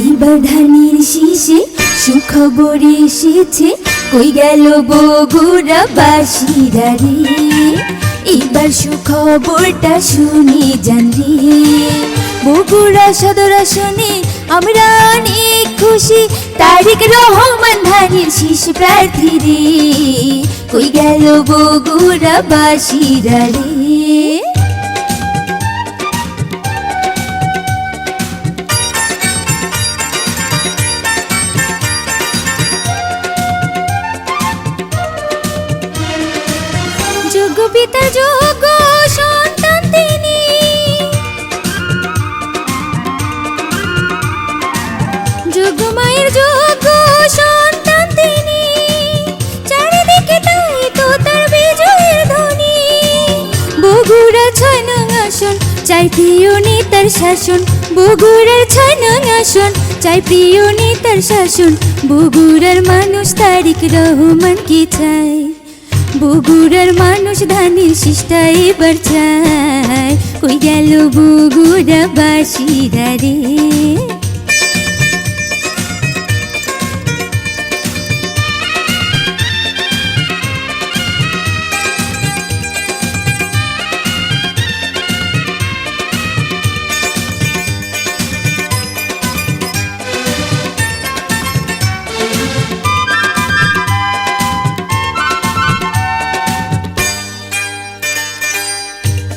এবার ধানের শীষে সুখবর এসেছে, কই গেল বগুড়া বাসীরা রে। এবার সুখবরটা শুনে যান রে। বগুড়া সদর আসনে আমরা অনেক খুশি, তারেক রহমান ধানের শীষ প্রার্থী রে। কই গেল বগুড়া বাসীরা রে। যোগ্য পিতা যোগ্য সন্তান তিনি, যোগ্য মায়ের যোগ্য সন্তান তিনি, চারিদিকে তাই তো তার বিজয়ের ধ্বনি। বগুড়া 6 নং আসন চাই প্রিয় নেতার শাসন, বগুড়ার 6 নং আসন চাই প্রিয় নেতার শাসন। বগুড়ার মানুষ তারেক রহমানকে চায়, বগুড়ার মানুষ ধানের শীষটা এবার চায়। কই গেল বগুড়া বাসীরা রে।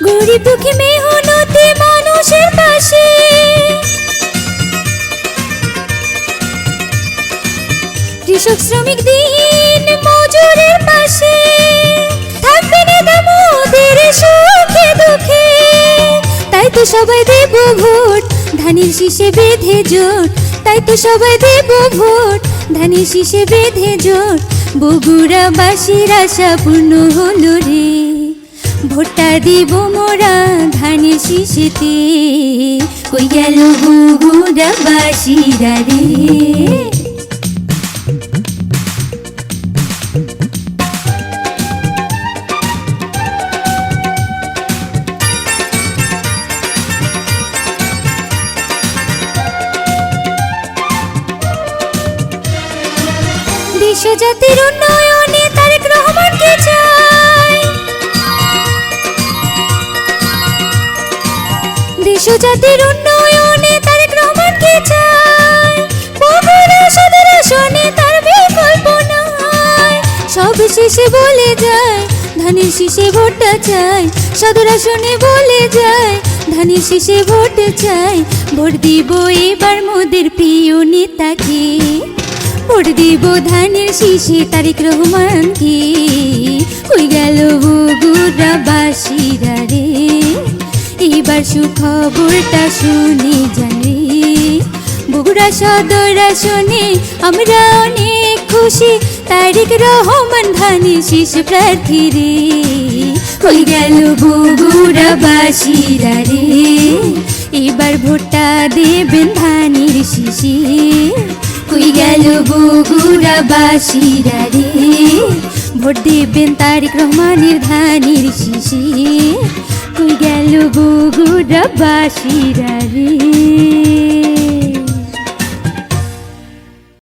গরিব দুঃখী মেহনতি মানুষের পাশে, কৃষক শ্রমিক দিন মজুরের পাশে, থাকবে নেতা মোদের সুখে দুঃখে। তাই তো সবাই দেব ভোট ধানের শীষে বেঁধে জোট, তাই তো সবাই দেব ভোট ধানের শীষে বেঁধে জোট। বগুড়া বাসীর আশা পূর্ণ হলো রে। ভোটটা দিব মোরা ধানের শীষেতে, কই গেল বগুড়া বাসীরা রে। দেশ জাতির উন্নয়নে তারেক রহমানকে চাই, দেশ জাতির উন্নয়নে তারেক রহমানকে চাই। বগুড়া সদর আসনে তার বিকল্প নাই। সব শেষে বলে যায় ধানের শীষে ভোটটা চাই, সদর আসনে বলে যায় ধানের শীষে ভোট চাই। ভোট দিব এবার মোদের প্রিয় নেতাকে, ভোট দিব ধানের শীষে তারেক রহমানকে। কই গেল বগুড়া বাসীরা রে। এবার সুখবরটা শুনে যান রে। বগুড়া সদর আসনে আমরা অনেক খুশি, তারেক রহমান ধানের শীষ প্রার্থী রে। কই গেল বগুড়া বাসীরা রে। এবার ভোটটা দেবেন ধানের শীষে, কই গেল বগুড়া বাসীরা রে। ভোট দেবেন তারেক রহমানের ধানের শীষে, কই গেল বগুড়া বাসীরা রে।